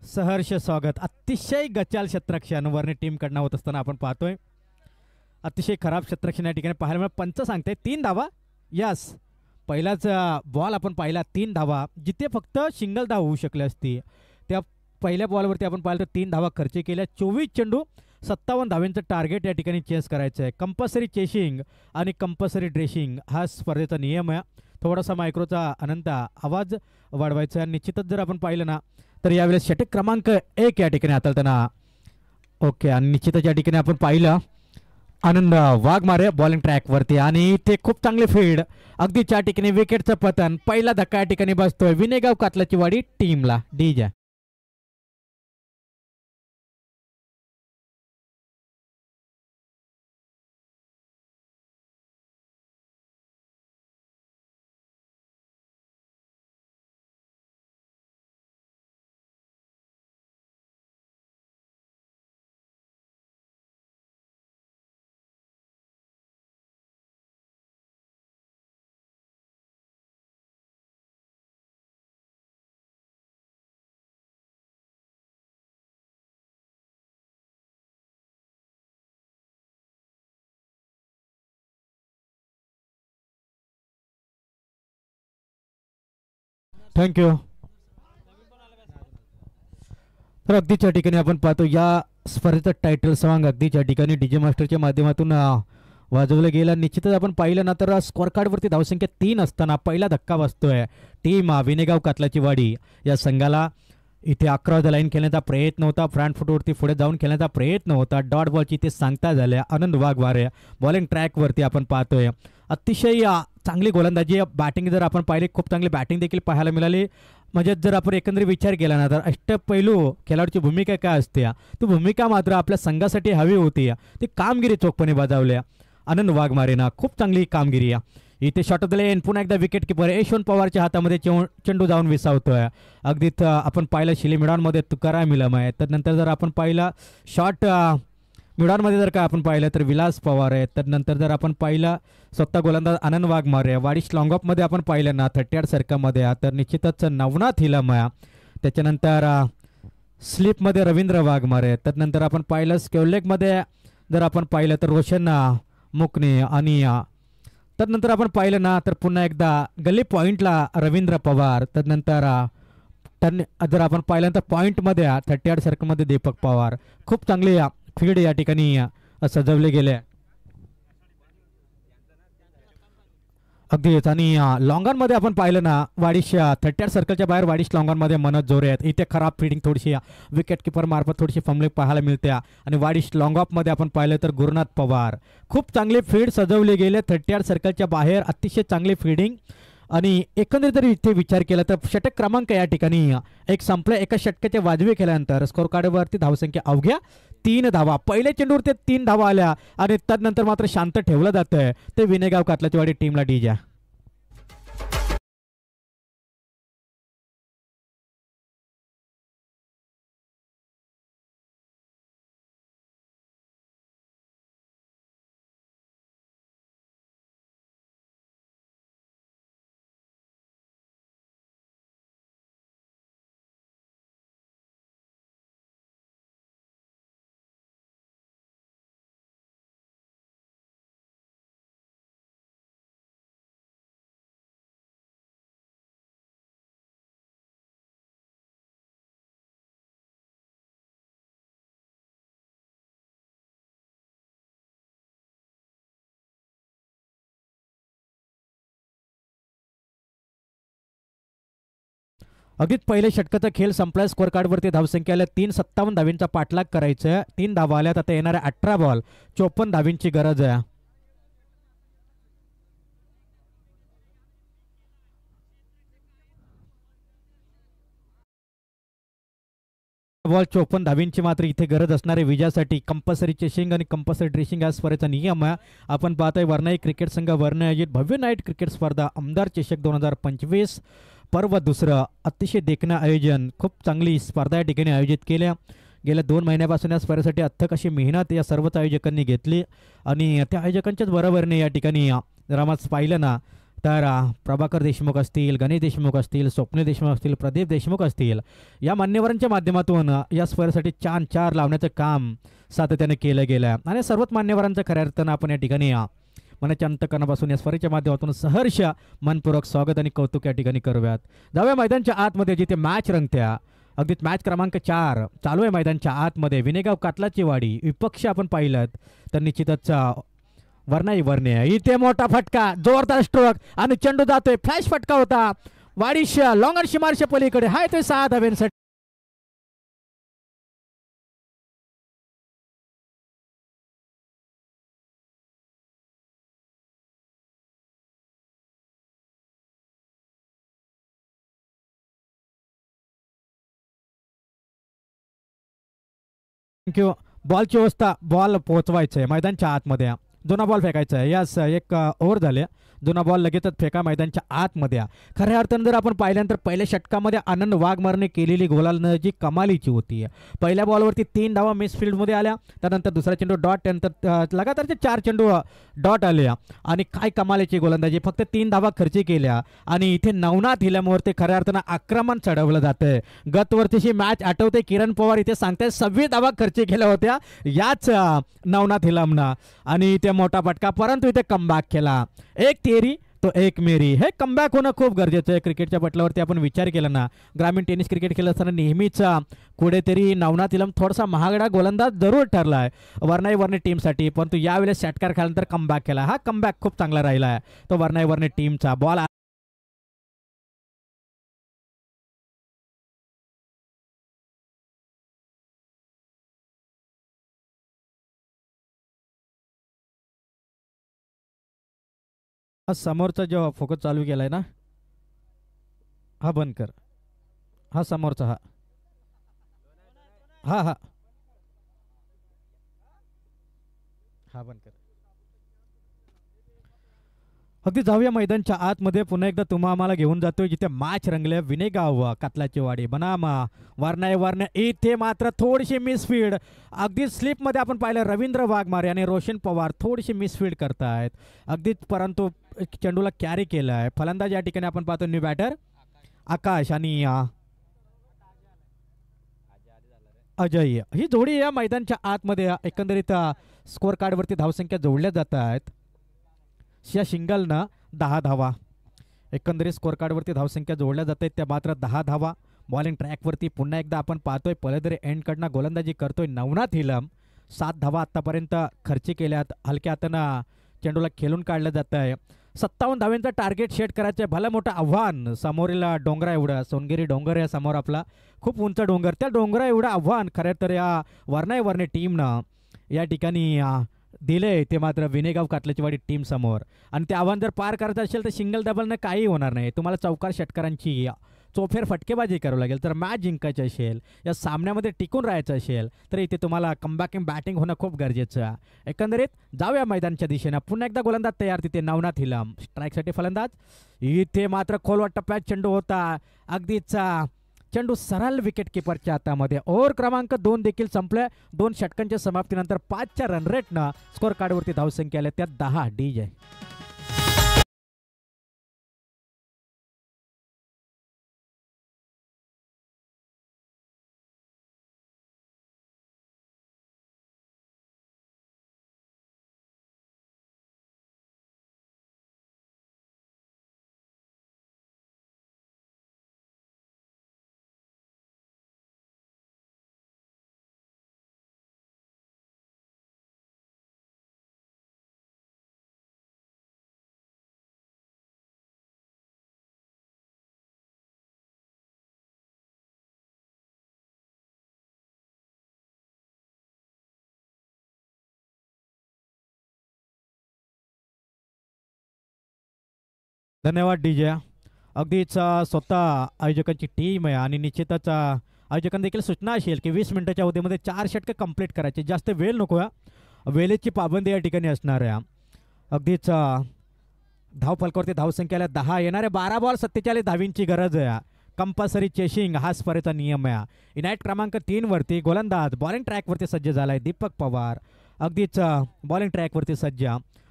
सहर्ष स्वागत. अतिशय गचाल क्षेत्ररक्षण वरने टीम कडनं होत असताना आपण पाहतोय. अतिशय खराब क्षेत्ररक्षण या ठिकाणी पाहायला मिळालं. पंच सांगते 3 धावा. यस, पहिलाच बॉल आपण पाहिला 3 धावा, जिथे फक्त सिंगल धाव होऊ शकले असती. त्या पहिल्या बॉलवरती आपण पाहिलं तर 3 धावा खर्च केल्या. 24 चेंडू 57 धाव्यांचं टार्गेट या ठिकाणी चेस करायचं आहे. कंपल्सरी चेसिंग आणि कंपल्सरी ड्रेसिंग हा स्पर्धेचा नियम आहे. थोडासा मायक्रोचा अनंत आवाज वाढवायचा आहे. निश्चितच जर आपण पाहिलं ना तर यावेळेस षटक क्रमांक 1 या ठिकाणी हाताळताना ओके. आणि निश्चितच या ठिकाणी आपण पाहिलं आनंद वाघमारे बॉलिंग ट्रॅकवरती आणि ते खूप चांगले फील्ड. अगदी त्या ठिकाणी विकेटचं पतन. पहिला धक्का या ठिकाणी बसतोय विनेगाव कातलाची वाडी टीमला. DJ thank you. तर अगदीच्या ठिकाणी आपण पाहतो या स्पर्धेचं टायटल सॉन्ग अगदीच्या ठिकाणी डीजे मास्टरच्या माध्यमातून वाजवलं गेलं. निश्चितच आपण पाहिलं ना तर स्कोअर कार्डवरती धावसंख्या 3 असताना पहिला धक्का बसतोय टीम विनेगाव कातलाची वाडी या संघाला. इथे 11 लाईन खेळण्याचा प्रयत्न होता. फ्रंट फुटवरती पुढे जाऊन खेळण्याचा प्रयत्न होता. डॉट बॉलची ते सांगता झाल्या. आनंद वाघवारे बॉलिंग ट्रॅकवरती आपण पाहतोय. अतिशय चांगली गोलंदाजी. बॅटिंग जर आपण पाहिली खूप चांगली बॅटिंग देखील पाहायला मिळाली. म्हणजे जर आपण एकंदरीत विचार केला ना तर अष्टपैलू खेळाडूची भूमिका काय असते ती भूमिका मात्र आपल्या संघासाठी हवी होती. ती कामगिरी चोखपणे बजावल्या आनंद वाघमारेनं. खूप चांगली कामगिरी. इथे शॉट ऑफ द लेन. पुन्हा एकदा विकेट किपर यशवंत पवारच्या हातामध्ये चेंडू जाऊन विसावतोय. अगदीच आपण पाहिलं शिली मिडानमध्ये तुकाराम मिलम आहे. त्यानंतर जर आपण पाहिलं शॉट मिडानमध्ये जर का आपण पाहिलं तर विलास पवार आहे. त्यानंतर जर आपण पाहिलं स्वतः गोलंदाज आनंद वाघमारे आहे. वाडी लॉंगऑफमध्ये आपण पाहिलं ना 38 सर्कलमध्ये तर निश्चितच नवनाथ हिलम आहे. त्याच्यानंतर स्लिपमध्ये रवींद्र वाघमारे. त्यानंतर आपण पाहिलं स्केवलेगमध्ये जर आपण पाहिलं तर रोशन मुकणे आणि त्यानंतर आपण पाहिलं ना तर पुन्हा एकदा गल्ली पॉईंटला रवींद्र पवार. त्यानंतर जर आपण पाहिलं तर पॉईंटमध्ये 38 सर्कलमध्ये दीपक पवार. खूप चांगले फील्ड या ठिकाणी सजवले गेले. अगदीच. आणि लॉंगॉनमध्ये आपण पाहिलं ना, वाडिश 38 सर्कलच्या बाहेर वाडिश लॉंगॉनमध्ये मनोज जोरे आहेत. इथे खराब फिल्डिंग थोडीशी विकेट किपर मार्फत थोडीशी फंबलिंग पाहायला मिळते. आणि वाडिश लॉंग ऑफमध्ये आपण पाहिलं तर गुरुनाथ पवार खूप चांगले फील्ड सजवले गेले 38 सर्कलच्या बाहेर, अतिशय चांगली फील्डिंग. आणि एकंदरीत जर इथे विचार केला तर षटक क्रमांक या ठिकाणी एक संपलं. एका षटकाचे वाजवी केल्यानंतर स्कोर कार्डवरती धावसंख्या अवघ्या 3 धावा. पहिले चेंडूवर ते 3 धावा आल्या आणि तदनंतर मात्र शांत ठेवलं जातंय ते विनेगाव कातलाचीवाडी टीमला डीजा. अगदीच पहिले षटकाचा खेळ संपला. स्कोर कार्डवरती धावसंख्या आल्या 357 धावींचा पाठलाग करायचा आहे. 3 धावा आल्यात. आता येणाऱ्या 18 बॉल 54 धावींची गरज आहे. बॉल 54 धावींची मात्र इथे गरज असणारे विजयासाठी कंपल्सरी चेसिंग आणि कंपल्सरी ड्रेसिंग या स्पर्धेचा नियम आहे. आपण पाहतोय वरनाई क्रिकेट संघ वर्ण आयोजित भव्य नाईट क्रिकेट स्पर्धा आमदार चषक 2025 पर्व दुसरं अतिशय देखणं आयोजन. खूप चांगली स्पर्धा या ठिकाणी आयोजित केल्या. गेल्या 2 महिन्यापासून या स्पर्धेसाठी अथक अशी मेहनत या सर्वच आयोजकांनी घेतली आणि त्या आयोजकांच्याच बरोबरीने या ठिकाणी जर आम्हाला पाहिलं ना तर प्रभाकर देशमुख असतील, गणेश देशमुख असतील, स्वप्नील देशमुख असतील, प्रदीप देशमुख असतील, या मान्यवरांच्या माध्यमातून या स्पर्धेसाठी 4 लावण्याचं काम सातत्याने केलं गेलं आहे. आणि सर्वच मान्यवरांचं खऱ्या अर्थानं आपण या ठिकाणी मनाच्या अंतकरणापासून या स्पर्धेच्या माध्यमातून सहर्ष मनपूर्वक स्वागत आणि कौतुक या ठिकाणी करूयात. जाऊया मैदानच्या आतमध्ये जिथे मॅच रंगत्या. अगदीच मॅच क्रमांक 4 चालू आहे मैदानच्या आतमध्ये. विनेगाव कातलाची वाडी विपक्ष आपण पाहिलं तर निश्चितच वरनाई वरणे. इथे मोठा फटका, जोरदार स्ट्रोक आणि चेंडू जातोय. फ्लॅश फटका होता वाडीश लॉंगन शिमारच्या पलीकडे. हाय ते 6 धाव्यांसाठी. थँक्यू. बॉलची व्यवस्था, बॉल पोहोचवायचं आहे मैदानच्या आतमध्ये. जुना बॉल फेकायचा आहे. यास एक ओव्हर झाले. जुना बॉल लगेचच फेका मैदानच्या आतमध्ये. खऱ्या अर्थानं जर आपण पाहिल्यानंतर पहिल्या षटकामध्ये आनंद वाघमारने केलेली गोलंदाजी कमालीची होती. पहिल्या बॉलवरती 3 धावा मिस फील्डमध्ये आल्या. त्यानंतर दुसरा चेंडू डॉट, त्यानंतर लगातारचे 4 चेंडू डॉट आले आणि काय कमालीची गोलंदाजी. फक्त 3 धावा खर्च केल्या आणि इथे नवनाथ हिलमवर ते खऱ्या अर्थानं आक्रमण चढवलं जातंय. गतवर्षीची मॅच आठवते. किरण पवार इथे सांगते 26 धावा खर्च केल्या होत्या याच नवनाथ हिलमनं आणि इथे मोठा फटका. परंतु इथे कमबॅक केला. एक तेरी तो एक मेरी. हे कमबॅक होणं खूप गरजेचं आहे. क्रिकेटच्या पटलावरती आपण विचार केला ना, ग्रामीण टेनिस क्रिकेट खेळत असताना नेहमीच कुठेतरी नवनाथ हिलम थोडासा महागडा गोलंदाज जरूर ठरला आहे वरनाई वरणे टीमसाठी. परंतु यावेळेस षटकार खेळल्यानंतर कमबॅक केला. हा कमबॅक खूप चांगला राहिला आहे तो वरनाई वरणे टीमचा. बॉल हा समोरचा जो फोकस चालू केलाय ना, हा बंद कर. हा समोरचा, हा हा हा हा बंद कर. अगदी जाऊया मैदानच्या आतमध्ये. पुन्हा एकदा तुम्हा आम्हाला घेऊन जातोय जिथे मॅच रंगले. विनेगाव कातलाची वाडी बनाम वारनाय वरणे. इथे मात्र थोडीशी मिसफील्ड. अगदी स्लिपमध्ये आपण पाहिलं रवींद्र वाघमारे आणि रोशन पवार थोडीशी मिसफील्ड करतायत अगदीच. परंतु चेंडूला कॅरी केलं आहे. फलंदाज या ठिकाणी आपण पाहतो न्यू बॅटर आकाश आणि अजय. ही जोडी या मैदानच्या आतमध्ये एकंदरीत स्कोर कार्डवरती धावसंख्या जोडल्या जात आहेत. या सिंगलनं 10 धावा एकंदरीत स्कोर कार्डवरती धावसंख्या जोडल्या जात आहेत. त्या मात्र 10 धावा. बॉलिंग ट्रॅकवरती पुन्हा एकदा आपण पाहतोय पलेदरे एंडकडनं गोलंदाजी करतोय नवनाथ हिलम. 7 धावा आत्तापर्यंत खर्च केल्यात. हलक्या हातानं चेंडूला खेळून काढलं जात आहे. 57 धावांचं टार्गेट सेट करायचं आहे. भलं मोठं आव्हान समोरील डोंगरा एवढं सोनगिरी डोंगर या समोर आपला खूप उंच डोंगर, त्या डोंगरा एवढं आव्हान खरं तर या वर्णे टीमनं या ठिकाणी दिले ते मात्र विनेगाव कातलाचीवाडी टीम समोर. आणि ते आव्हान जर पार करायचं असेल तर सिंगल डबलनं काही होणार नाही. तुम्हाला चौकार षटकारांची चोफेर फटकेबाजी करावी लागेल. तर मॅच जिंकायची असेल, या सामन्यामध्ये टिकून राहायचं असेल तर इथे तुम्हाला कमबॅकिंग बॅटिंग होणं खूप गरजेचं आहे. एकंदरीत जाऊया मैदानच्या दिशेनं. पुन्हा एकदा गोलंदाज तयार तिथे नवनाथ हिलम स्ट्राईकसाठी फलंदाज. इथे मात्र खोलवा टप्प्यात चेंडू होता, अगदीच चेंडू सरळ विकेट किपरच्या हातामध्ये. ओव्हर क्रमांक 2 देखील संपले. 2 षटकांच्या समाप्तीनंतर 5च्या रन रेटनं स्कोर कार्डवरती धावसंख्या आल्या त्या 10. DJ धन्यवाद DJ. अगदीच स्वतः आयोजकांची टीम आहे आणि निश्चितच आयोजकांना देखील सूचना असेल की 20 मिनिटाच्या अवधीमध्ये 4 षटकं कंप्लीट करायचे. जास्त वेळ नको या, वेळेची पाबंदी या ठिकाणी असणार आहे. अगदीच धावफलकावरती धावसंख्याला 10, येणाऱ्या 12 बॉल 47 धावींची गरज आहे. कंपल्सरी चेशिंग हा स्पर्धेचा नियम आहे. इनायट क्रमांक 3 वरती गोलंदाज बॉलिंग ट्रॅकवरती सज्ज झालाय दीपक पवार. अगदीच बॉलिंग ट्रॅकवरती सज्ज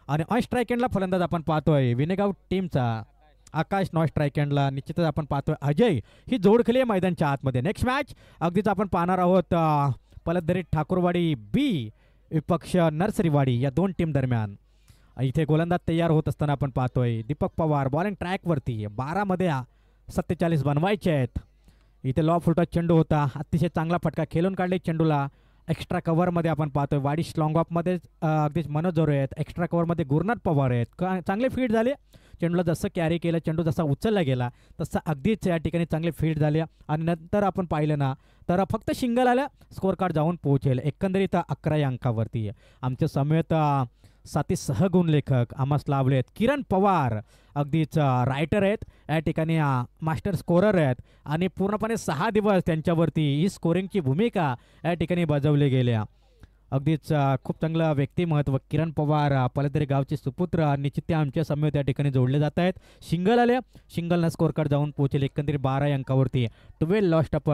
आणि ऑन स्ट्राईक एंडला फलंदाज आपण पाहतोय विनेगाव टीमचा आकाश. नॉन स्ट्राईक एंडला निश्चितच आपण पाहतोय अजय. ही जोड खेळी आहे मैदानच्या आतमध्ये. नेक्स्ट मॅच अगदीच आपण पाहणार आहोत पलतदरी ठाकूरवाडी बी विपक्ष नर्सरीवाडी या 2 टीम दरम्यान. इथे गोलंदाज तयार होत असताना आपण पाहतोय दीपक पवार बॉलिंग ट्रॅकवरती. 12 मध्ये 47 बनवायचे आहेत. इथे लॉ फुलटा चेंडू होता, अतिशय चांगला फटका खेळून काढले चेंडूला. एक्स्ट्रा कव्हरमध्ये आपण पाहतोय वाडी स्लॉंग ऑफमध्ये अगदीच मनोज जोरे आहेत. एक्स्ट्रा कव्हरमध्ये गुरुनाथ पवार आहेत. चांगले फीड झाले चेंडूला. जसं कॅरी केलं चेंडू जसा उचलला गेला तसं अगदीच या ठिकाणी चांगले फीड झाले. आणि नंतर आपण पाहिलं ना तर फक्त सिंगल आल्या स्कोर कार्ड जाऊन पोहोचेल. एकंदरीत 11 अंकावरती. आमच्या समेत साथी सहगुण लेखक आम्हास लाभले आहेत किरण पवार. अगदीच रायटर आहेत या ठिकाणी, मास्टर स्कोरर आहेत आणि पूर्णपणे 6 दिवस त्यांच्यावरती ही स्कोरिंगची भूमिका या ठिकाणी बजावली गेल्या. अगदीच खूप चांगलं व्यक्तिमत्व किरण पवार पलतदरी गावचे सुपुत्र. निश्चित ते आमच्या समेत या ठिकाणी जोडले जात आहेत. सिंगल आले, सिंगलनं स्कोर कार्ड जाऊन पोहोचेल एकंदरीत 12 अंकावरती. 12 lost up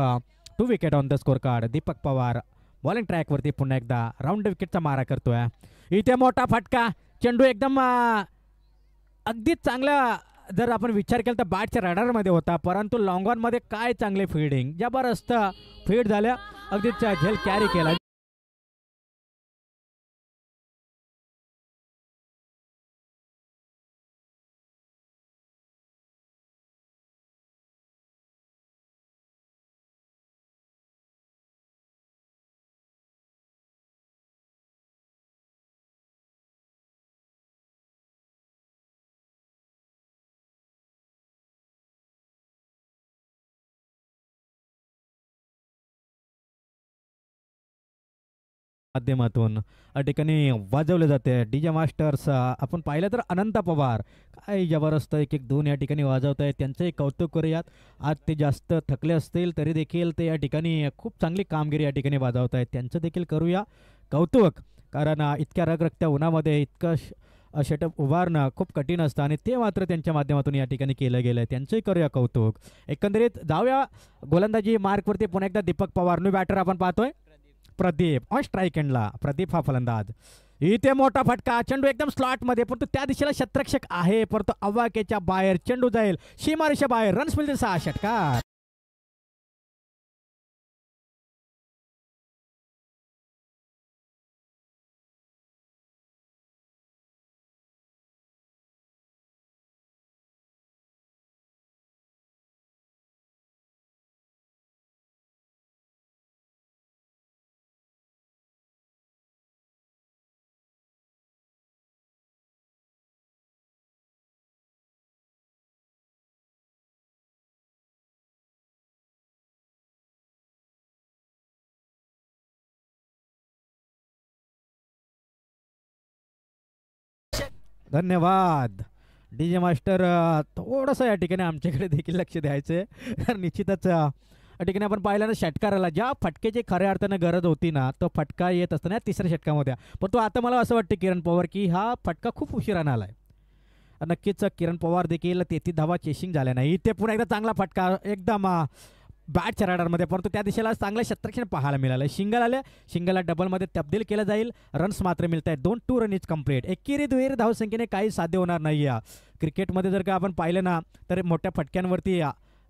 2 wicket on the score card. Deepak Pawar bowling ट्रॅकवरती पुन्हा एकदा राऊंड विकेटचा मारा करतोय. इथे मोठा फटका चेंडू एकदम अगदीच चांगला जर आपण विचार केला तर बॅटच्या रडारमध्ये होता, परंतु लॉंग ऑनमध्ये काय चांगले फील्डिंग, जबरदस्त फीड झाल्या. अगदीच झेल कॅरी केला. माध्यमातून या ठिकाणी वाजवले जाते DJ मास्टर्स. आपण पाहिलं तर अनंत पवार काय जबरदस्त 1-1-2 या ठिकाणी वाजवत आहेत. त्यांचंही कौतुक करूयात. आज ते जास्त थकले असतील तरी देखील ते या ठिकाणी खूप चांगली कामगिरी या ठिकाणी वाजवत आहेत. त्यांचं देखील करूया कौतुक, कारण इतक्या रगरगत्या उन्हामध्ये इतकं सेटअप उभारणं खूप कठीण असतं आणि ते मात्र त्यांच्या माध्यमातून या ठिकाणी केलं गेलं आहे. त्यांचंही करूया कौतुक. एकंदरीत जाऊया गोलंदाजी मार्कवरती पुन्हा एकदा दीपक पवार. न्यू बॅटर आपण पाहतोय प्रदीप ऑन स्ट्राईक एंडला. प्रदीप हा फलंदाज. इथे मोठा फटका चेंडू एकदम स्लॉटमध्ये, परंतु त्या दिशेला शतरक्षक आहे, परंतु अवाक्याच्या बाहेर चेंडू जाईल सीमारेषा बाहेर. रन्स मिळतील 6 षटकार. धन्यवाद डीजे मास्टर. थोडंसं या ठिकाणी आमच्याकडे देखील लक्ष द्यायचं आहे, कारण निश्चितच या ठिकाणी आपण पाहिलं ना, षटकाराला ज्या फटकेची खऱ्या अर्थानं गरज होती ना, तो फटका येत असताना तिसऱ्या षटकामध्ये. पण तो आता मला असं वाटतं किरण पवार की हा फटका खूप उशिरानं आलाय. नक्कीच किरण पवार देखील 33 धावा चेसिंग झाल्या नाही. इथे पुन्हा एकदा चांगला फटका एकदम बॅटच्या राडारमध्ये, परंतु त्या दिशेला चांगलं क्षेत्ररक्षण पाहायला मिळालं. शिंगल आले, शिंगलला डबलमध्ये तब्दील केलं जाईल. रन्स मात्र मिळत आहेत. 2 रन इज कम्प्लीट. एकेरी दुहेरी धावसंख्येने काही साध्य होणार नाही. क्रिकेटमध्ये जर का आपण पाहिलं ना, तर मोठ्या फटक्यांवरती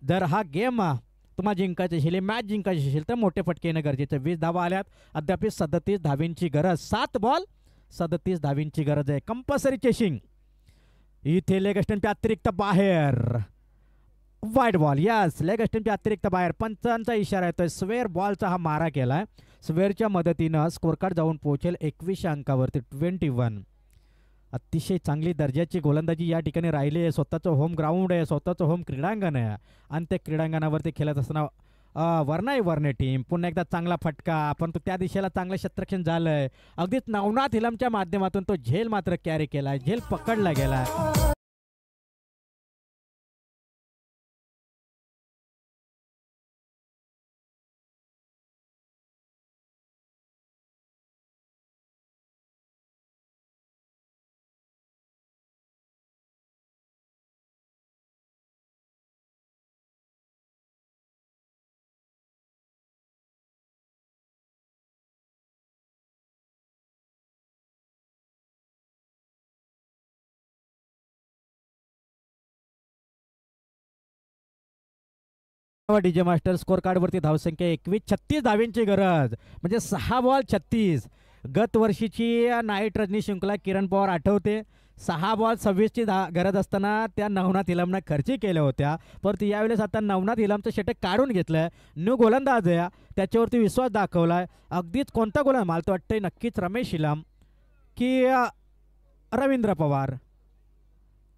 जर हा गेम तुम्हाला जिंकायचं असेल, मॅच जिंकायची असेल, तर मोठे फटके येणं गरजेचं. 20 धावा आल्यात. अद्याप 37 धावींची गरज. 7 बॉल 37 धावींची गरज आहे. Compulsory chasing. इथे लेग स्टंपच्या अतिरिक्त बाहेर वाईड बॉल. यस, लेग स्टंपच्या अतिरिक्त बाहेर. पंचांचा इशारा येतोय. स्वेअर बॉलचा हा मारा केलाय. स्वेअरच्या मदतीनं स्कोर कार्ड जाऊन पोहोचेल 21 अंकावरती. 21. अतिशय चांगली दर्जाची गोलंदाजी या ठिकाणी राहिली आहे. स्वतःचं होम ग्राउंड आहे, स्वतःचं होम क्रीडांगण आहे, आणि त्या क्रीडांगणावरती खेळत असताना वर्णे टीम पुन्हा एकदा चांगला फटका, पण तो त्या दिशेला चांगलं क्षेत्ररक्षण झालंय. अगदीच नवनाथ हिलमच्या माध्यमातून तो झेल मात्र कॅरी केलाय. झेल पकडला गेलाय. डीजे मास्टर स्कोर कार्ड वरती धावसंख्या 21. 36 धावींची गरज, म्हणजे 6 बॉल 36. गत वर्षीची नाईट रजनी शृंखला किरण पवार आठवते. 6 बॉल 26ची गरज असताना त्या नवनाथ इलमनं खर्ची केल्या होत्या, परंतु यावेळेस आता नवनाथ इलमचं षटक काढून घेतलंय. न्यू गोलंदाज आहे, त्याच्यावरती विश्वास दाखवलाय. अगदीच कोणता गोलंदाज मला तर वाटतंय नक्कीच रमेश इलम की रवींद्र पवार.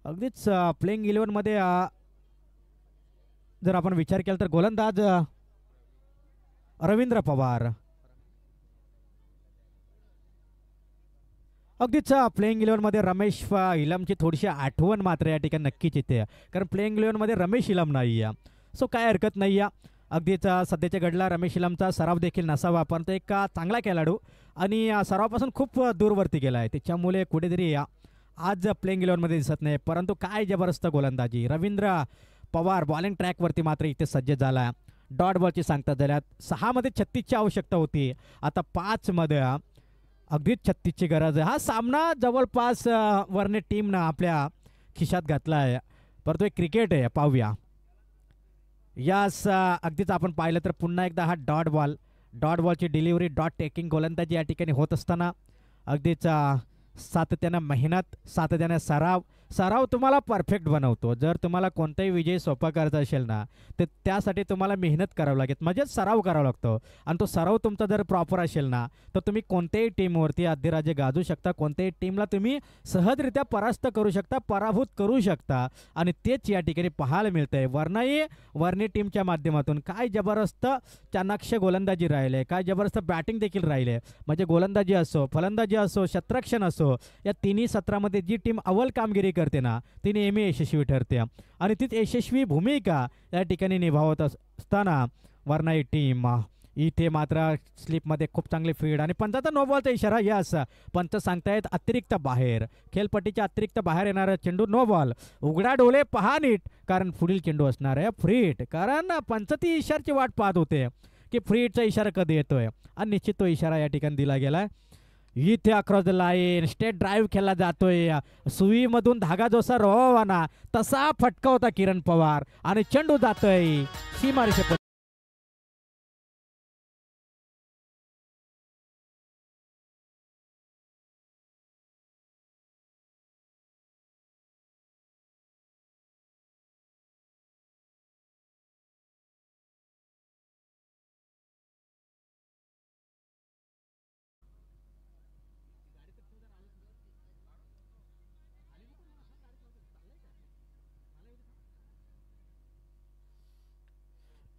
अगदीच प्लेइंग 11मध्ये जर आपण विचार केला तर गोलंदाज रवींद्र पवार. अगदीच प्लेइंग 11मध्ये रमेश इलमची थोडीशी आठवण मात्र या ठिकाणी नक्कीच येते, कारण प्लेइंग 11मध्ये रमेश इलम नाही आहे. सो काय हरकत नाही आहे. अगदीच सध्याच्या घडला रमेश इलमचा सराव देखील नसावा, पण तो एक चांगला खेळाडू आणि सरावापासून खूप दूरवरती गेला आहे. त्याच्यामुळे कुठेतरी आज प्लेइंग 11मध्ये दिसत नाही, परंतु काय जबरदस्त गोलंदाजी. रवींद्र पवार बॉलिंग ट्रॅकवरती मात्र इथे सज्ज झाला. डॉट बॉलची सांगता झाल्यात. 6 मध्ये 36ची आवश्यकता होती, आता 5 मध्ये अगदीच 36ची गरज आहे. हा सामना जवळपास वर्णे टीमनं आपल्या खिशात घातला आहे, परंतु एक क्रिकेट आहे, पाहूया. यास अगदीच आपण पाहिलं तर पुन्हा एकदा हा डॉट बॉलची डिलिव्हरी, डॉट टेकिंग गोलंदाजी या ठिकाणी होत असताना अगदीच सातत्यानं मेहनत, सातत्यानं सराव तुम्हाला परफेक्ट बनवतो. जर तुम्हाला कोणताही विजय सोपा करायचा असेल ना, तर त्यासाठी तुम्हाला मेहनत करावं लागेल, म्हणजे सराव करावा लागतो. आणि तो सराव तुमचा जर प्रॉपर असेल ना, तर तुम्ही कोणत्याही टीमवरती अधिराज्य गाजू शकता, कोणत्याही टीमला तुम्ही सहजरित्या परास्त करू शकता, पराभूत करू शकता. आणि तेच या ठिकाणी पाहायला मिळतंय. वर्णी टीमच्या माध्यमातून काय जबरदस्त चाणाक्ष गोलंदाजी राहिले, काय जबरदस्त बॅटिंग देखील राहिले. म्हणजे गोलंदाजी असो, फलंदाजी असो, क्षेत्ररक्षण असो, या तिन्ही सत्रामध्ये जी टीम अव्वल कामगिरी करते ना, ती नेहमी यशस्वी ठरते. आणि तीच यशस्वी भूमिका या ठिकाणी निभावत असताना वर्णाई टीम इथे मात्र स्लिपमध्ये खूप चांगली फीड आणि पंचाचा नो बॉलचा इशारा. यस, पंच सांगतायत अतिरिक्त बाहेर, खेळपट्टीच्या अतिरिक्त बाहेर येणारा चेंडू नो बॉल. उघडा डोळे पहा नीट, कारण पुढील चेंडू असणार आहे फ्री हिट. कारण पंच ती इशाराची वाट पाहत होते की फ्री हिटचा इशारा कधी येतोय, आणि निश्चित तो इशारा या ठिकाणी दिला गेलाय. इथे across the line state drive केला जातोय. सुईमधून धागा जसा रोवाना तसा फटका होता किरण पवार, आणि चेंडू जातोय सीमारेषेपर्यंत.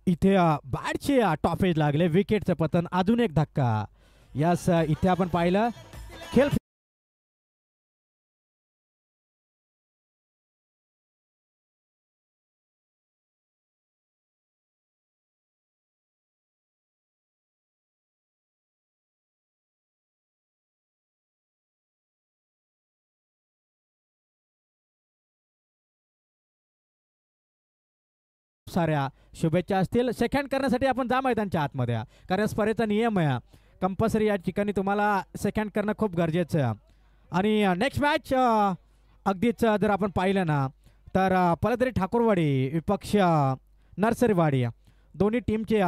इथे बॅटचे टॉपेज लागले, विकेटचं पतन, अजून एक धक्का. यास इथे आपण पाहिलं खेळ साऱ्या शुभेच्छा असतील. सेकंड करण्यासाठी आपण जा मैदानच्या आतमध्ये कारण स्पर्धेचा नियम आहे कंपल्सरी या ठिकाणी तुम्हाला सेकंड करणं खूप गरजेचं आहे. आणि नेक्स्ट मॅच अगदीच जर आपण पाहिलं ना तर पलदरी ठाकूरवाडी विपक्ष नर्सरीवाडी दोन्ही टीमचे